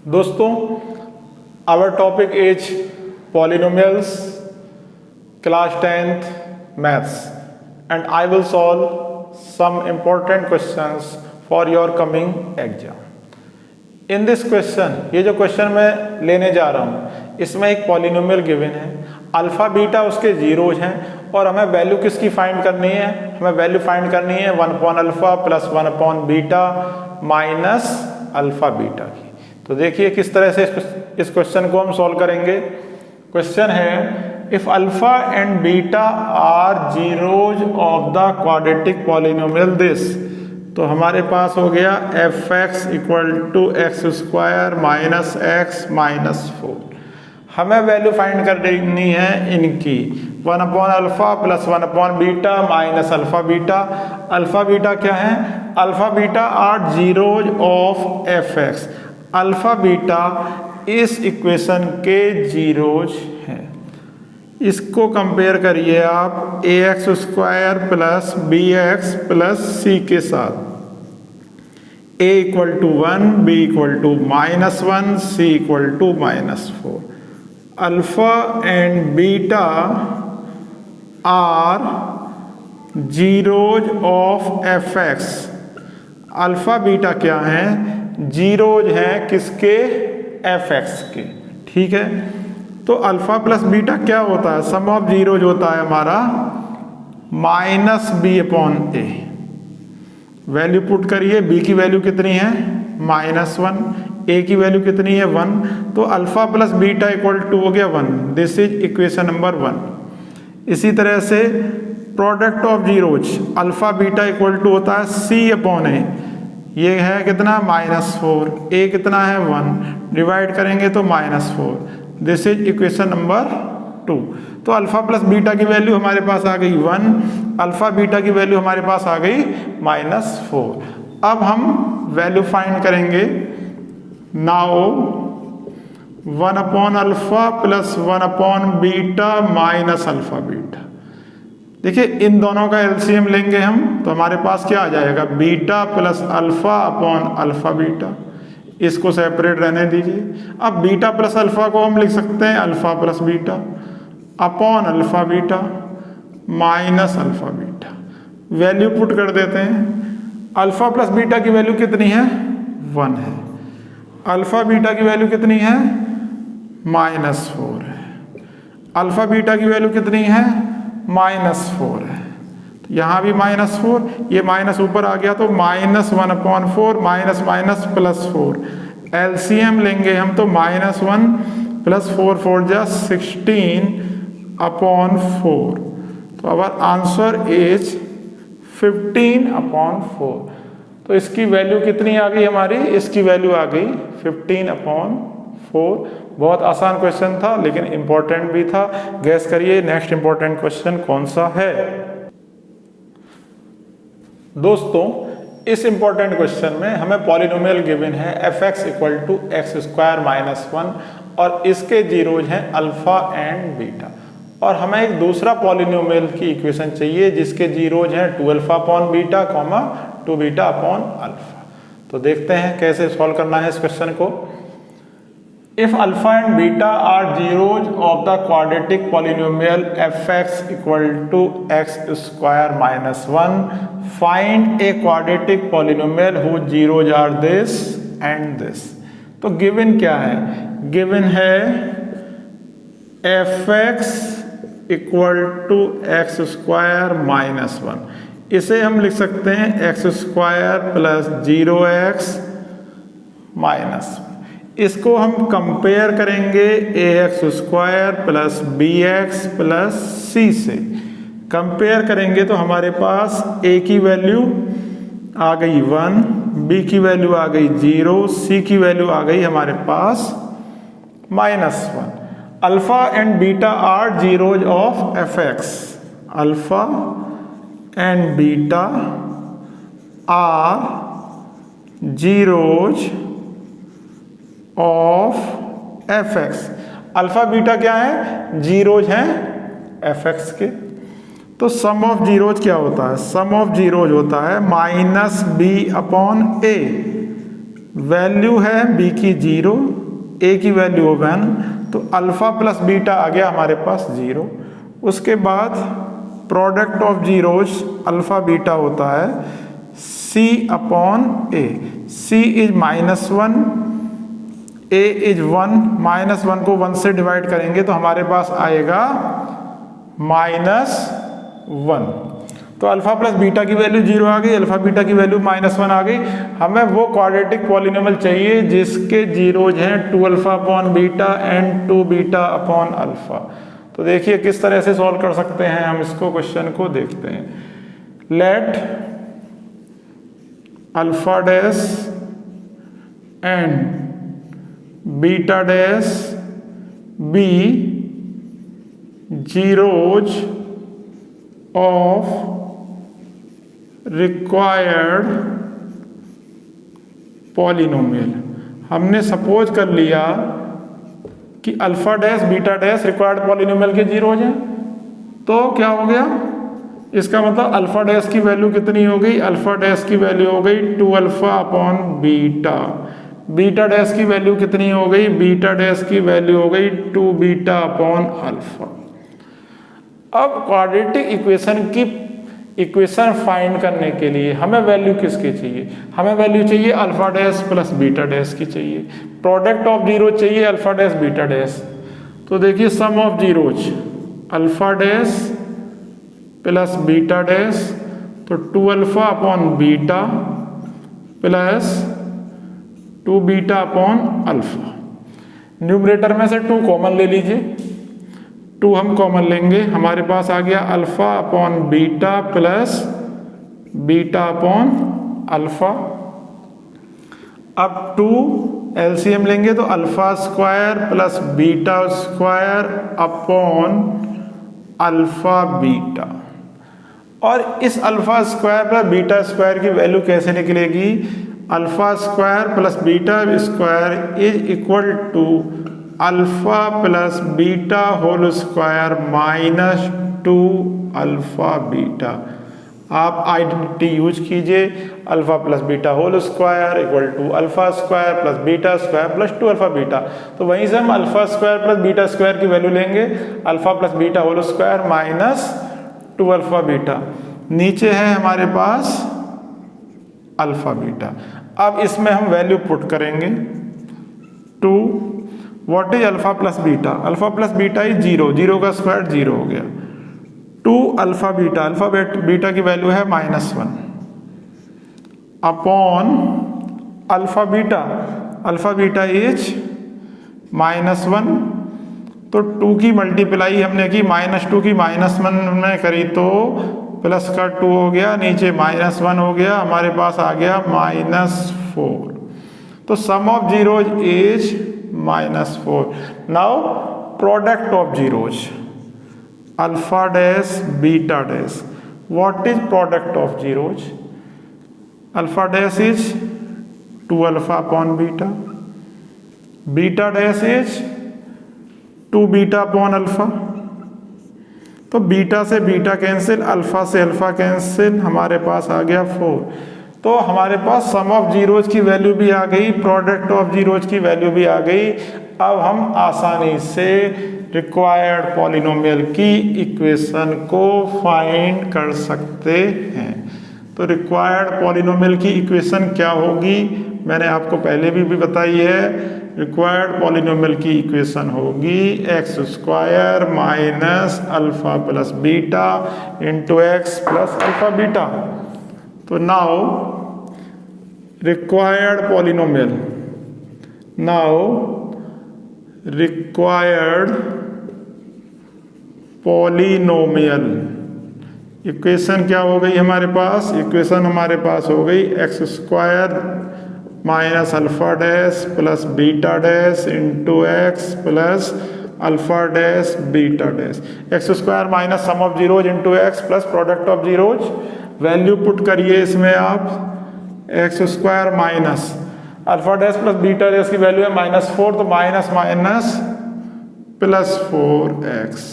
दोस्तों, our topic is polynomials, class 10th maths, and I will solve some important questions for your coming exam. In this question, ये जो question मैं लेने जा रहा हूँ इसमें एक पॉलिनोमियल गिवन है, अल्फा बीटा उसके जीरोज हैं और हमें वैल्यू किसकी फाइंड करनी है? हमें वैल्यू फाइंड करनी है 1/अल्फा प्लस 1/बीटा माइनस अल्फा बीटा की। तो देखिए किस तरह से इस क्वेश्चन को हम सॉल्व करेंगे। क्वेश्चन है if alpha and beta are zeros of the quadratic polynomial this, तो हमारे पास हो गया F x equal to x square minus X minus 4। हमें वैल्यू फाइंड करनी है इनकी 1/अल्फा प्लस 1/बीटा minus alpha beta. Alpha beta क्या है? Alpha beta are zeros of F x. Alpha beta इस इक्वेशन के जीरोज हैं। इसको कंपेयर करिए आप A X square plus B X plus c के साथ। a equal to 1, b equal to -1, c equal to -4। Alpha and beta are zeros of F x. Alpha beta क्या है? जीरोज हैं किसके? एफ एक्स के। ठीक है, तो अल्फा प्लस बीटा क्या होता है? सम ऑफ जीरोज होता है हमारा -b/a। वैल्यू पुट करिए, b की वैल्यू कितनी है? -1, a की वैल्यू कितनी है? 1। तो alpha plus beta equal to हो गया 1। This is equation number 1। इसी तरह से product of zeros alpha beta equal to होता है c/a। ये है कितना? -4। a कितना है? 1। डिवाइड करेंगे तो -4। This is equation number 2। तो अल्फा प्लस बीटा की वैल्यू हमारे पास आ गई 1, अल्फा बीटा की वैल्यू हमारे पास आ गई -4। अब हम वैल्यू फाइंड करेंगे। नाउ 1/अल्फा प्लस 1/बीटा माइनस अल्फा बीटा। देखिए इन दोनों का एलसीएम लेंगे हम तो हमारे पास क्या आ जाएगा? Beta plus alpha upon alpha beta. इसको सेपरेट रहने दीजिए। अब बीटा प्लस अल्फा को हम लिख सकते हैं alpha plus beta upon alpha beta minus alpha beta. Value put कर देते हैं। अल्फा प्लस बीटा की वैल्यू कितनी है? 1 है। अल्फा बीटा की वैल्यू कितनी है? -4 है। अल्फा बीटा की वैल्यू कितनी है? -4 है। तो यहाँ भी -4, ये माइनस ऊपर आ गया तो -1/4 माइनस माइनस +4। एलसीएम लेंगे हम तो -1 + 4 4 जा 16/4। तो अवर आंसर इज 15/4। तो इसकी वैल्यू कितनी आ गई हमारी? इसकी वैल्यू आ गई 15/4। बहुत आसान क्वेश्चन था लेकिन इंपॉर्टेंट भी था। गैस करिए नेक्स्ट इंपॉर्टेंट क्वेश्चन कौन सा है? दोस्तों, इस इंपॉर्टेंट क्वेश्चन में हमें पॉलिनोमियल गिवन है f x equal to x square -1 और इसके जीरोज हैं अल्फा एंड बीटा। और हमें एक दूसरा पॉलिनोमियल की इक्वेशन चाहिए जिसके जीरोज हैं 2α/बीटा 2β/अल्फा। तो देखते हैं कैसे सॉल्व करना है इस क्वेश्चन को। If alpha and beta are zeros of the quadratic polynomial f(x) equal to x square -1, find a quadratic polynomial whose zeros are this and this। तो given क्या है? given है f(x) equal to x square -1। इसे हम लिख सकते हैं x square plus 0x -1। इसको हम कंपेयर करेंगे ax square plus bx plus c से। कंपेयर करेंगे तो हमारे पास a की वैल्यू आ गई 1, b की वैल्यू आ गई 0, c की वैल्यू आ गई हमारे पास -1। Alpha and beta are zeros of F x. Alpha and beta are zeros of F x. Alpha beta क्या है? जीरोज हैं एफ एक्स के। तो सम ऑफ जीरोज क्या होता है? सम ऑफ जीरोज होता है -b/a। वैल्यू है b की 0, ए की वैल्यू 1, तो अल्फा प्लस बीटा आ गया हमारे पास 0। उसके बाद product of zeros alpha beta होता है C upon A. C is -1, A is 1, -1 को 1 से डिवाइड करेंगे तो हमारे पास आएगा -1। तो अल्फा प्लस बीटा की वैल्यू 0 आ गई, अल्फा बीटा की वैल्यू -1 आ गई। हमें वो क्वाड्रेटिक पॉलिनोमियल चाहिए जिसके जीरोज हैं 2 alpha upon beta and 2 beta upon alpha. तो देखिए किस तरह से सॉल्व कर सकते हैं हम इसको, क्वेश्चन को देखते हैं। Let alpha dash and beta dash be zeros of required polynomial. हमने सपोज कर लिया कि alpha dash beta dash required polynomial के जीरोज हैं, तो क्या हो गया, इसका मतलब अल्फा डैश की वैल्यू कितनी हो गई, अल्फा डैश की वैल्यू हो गई 2 alpha upon beta. Beta dash की वैल्यू कितनी हो गई, बीटा डैश की वैल्यू हो गई 2 बीटा अपॉन अल्फा। अब क्वाड्रेटिक इक्वेशन की इक्वेशन फाइंड करने के लिए हमें वैल्यू किसकी चाहिए, हमें वैल्यू चाहिए alpha dash plus beta dash की चाहिए। प्रोडक्ट ऑफ जीरो चाहिए अल्फा डैश बीटा डैश। तो देखिए sum of zeros alpha dash plus beta dash, तो 2 alpha upon beta plus 2 beta upon alpha. Numerator में से 2 कॉमन ले लीजिए, 2 हम कॉमन लेंगे, हमारे पास आ गया alpha upon beta plus beta upon alpha. अब 2 एलसीएम लेंगे तो alpha square plus beta square upon alpha beta. और इस alpha square plus beta square की वैल्यू कैसे निकलेगी, alpha square plus beta square is equal to alpha plus beta whole square -2 alpha beta. आप identity use कीजिए, alpha plus beta whole square equal to alpha square plus beta square plus 2 alpha beta. तो वहीं से हम alpha square plus beta square की value लेंगे, alpha plus beta whole square -2 alpha beta. नीचे है हमारे पास अल्फा बीटा। अब इसमें हम वैल्यू पुट करेंगे 2। What is alpha plus beta, alpha plus beta is 0, 0 का स्क्वायर 0 हो गया। 2 अल्फा बीटा, अल्फा बीटा की वैल्यू है -1 upon alpha beta, alpha beta is -1। तो 2 की मल्टीप्लाई हमने की -2 की -1 में करी तो प्लस का 2 हो गया, नीचे -1 हो गया, हमारे पास आ गया -4। तो sum of zeros is -4। Now product of zeros alpha dash beta dash. What is product of zeros, alpha dash is 2 alpha upon beta, beta dash is 2 beta upon alpha. तो बीटा से बीटा कैंसिल, अल्फा से alpha cancel, हमारे पास आ गया 4। तो हमारे पास सम ऑफ जीरोज की वैल्यू भी आ गई, प्रोडक्ट ऑफ जीरोज की वैल्यू भी आ गई। अब हम आसानी से रिक्वायर्ड पॉलिनोमियल की इक्वेशन को फाइंड कर सकते हैं। तो रिक्वायर्ड पॉलिनोमियल की इक्वेशन क्या होगी, मैंने आपको पहले भी बताई है। रिक्वायर्ड पॉलिनोमियल की इक्वेशन होगी X square minus alpha plus beta into X plus alpha beta. तो now required polynomial, now required polynomial equation क्या हो गई हमारे पास, इक्वेशन हमारे पास हो गई x square minus alpha dash plus beta dash into X plus alpha dash beta dash. X square minus sum of zeros into X plus product of zeros. Value put करिए इसमें आप, x square minus alpha dash plus beta dash की value है -4, तो minus minus plus 4x।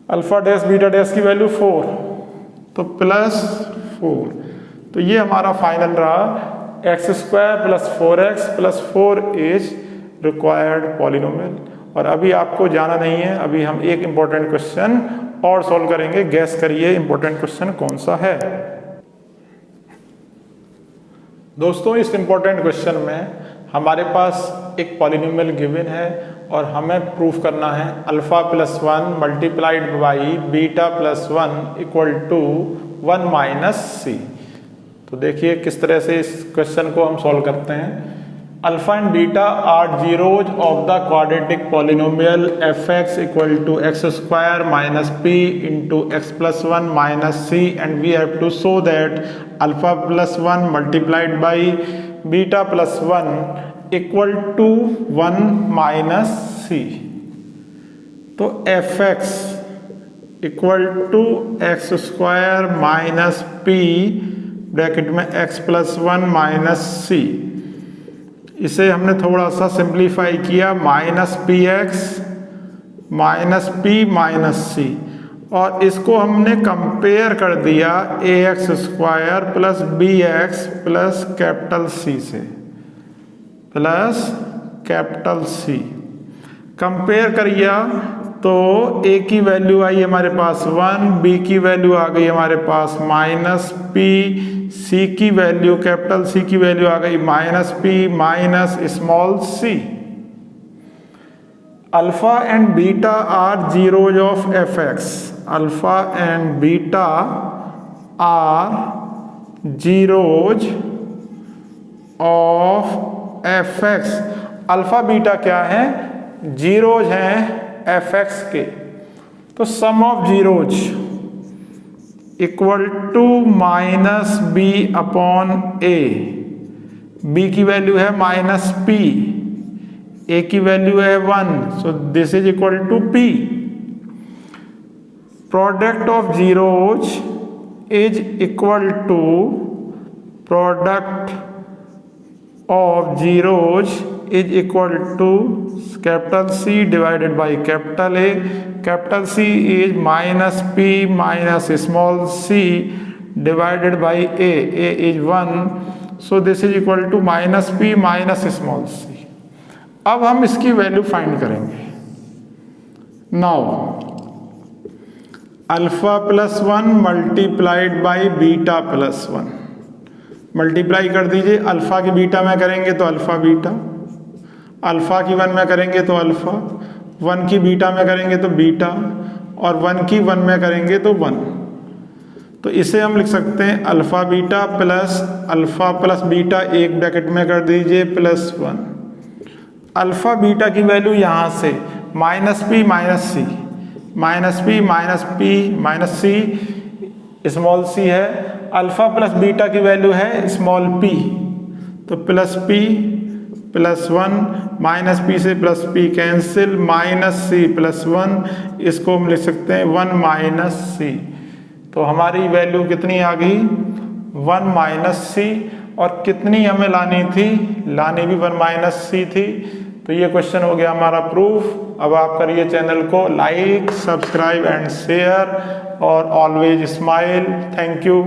Alpha dash beta dash की value 4, तो +4। तो ये हमारा फाइनल रहा x square plus 4x plus 4 is required polynomial. और अभी आपको जाना नहीं है, अभी हम एक इम्पोर्टेंट क्वेश्चन और सॉल्व करेंगे। गैस करिए इम्पोर्टेंट क्वेश्चन कौन सा है। दोस्तों, इस इम्पोर्टेंट क्वेश्चन में हमारे पास एक पॉलिनोमियल गिवन है और हमें प्रूफ करना है alpha plus 1 multiplied by beta plus 1 equal to 1 minus C. तो देखिए किस तरह से इस क्वेश्चन को हम सॉल्व करते हैं। Alpha and beta are zeros of the quadratic polynomial F x equal to x square minus P into X plus 1 minus C and we have to show that alpha plus 1 multiplied by beta plus 1 equal to 1 minus C. तो F x equal to x square minus P bracket में X plus 1 minus C, इसे हमने थोड़ा सा simplify किया, minus P x minus P minus C, और इसको हमने कंपेयर कर दिया A X square plus B X plus capital C से, प्लस कैपिटल सी कंपेयर करिए तो ए की वैल्यू आई हमारे पास 1, बी की वैल्यू आ गई हमारे पास माइनस पी, सी की वैल्यू कैपिटल सी की वैल्यू आ गई minus P minus small C. Alpha and beta are zeros of F x, alpha and beta are zeros of F x. Alpha beta क्या है? जीरोज हैं एफ एक्स के। तो sum of zeros equal to minus B upon A. B की value है minus P, A की value है 1, so this is equal to P. Product of zeros is equal to product of zeros is equal to capital C divided by capital A. Capital C is minus P minus small C divided by A, A is 1, so this is equal to minus P minus small C. अब हम इसकी value find करेंगे। Now alpha plus 1 multiplied by beta plus 1, multiply कर दीजिए। Alpha की beta में करेंगे तो अल्फा बीटा, अल्फा की 1 में करेंगे तो अल्फा, 1 की बीटा में करेंगे तो बीटा, और 1 की 1 में करेंगे तो 1। तो इसे हम लिख सकते हैं अल्फा प्लस बीटा एक ब्रैकेट में कर दीजिए प्लस 1। अल्फा बीटा की वैल्यू यहाँ से minus P minus C, minus P minus P minus C, small C है। अल्फा प्लस बीटा की वैल्यू है स्मॉल पी, तो plus P plus 1, minus P से plus P cancel, minus C plus 1, इसको हम लिख सकते हैं 1 माइनस सी। तो हमारी वैल्यू कितनी आ गई? 1 माइनस सी। और कितनी हमें लानी थी? लानी भी 1 माइनस सी थी। तो ये क्वेश्चन हो गया हमारा प्रूफ। अब आप करिए चैनल को लाइक, सब्सक्राइब एंड शेयर, और ऑलवेज स्माइल। Thank you.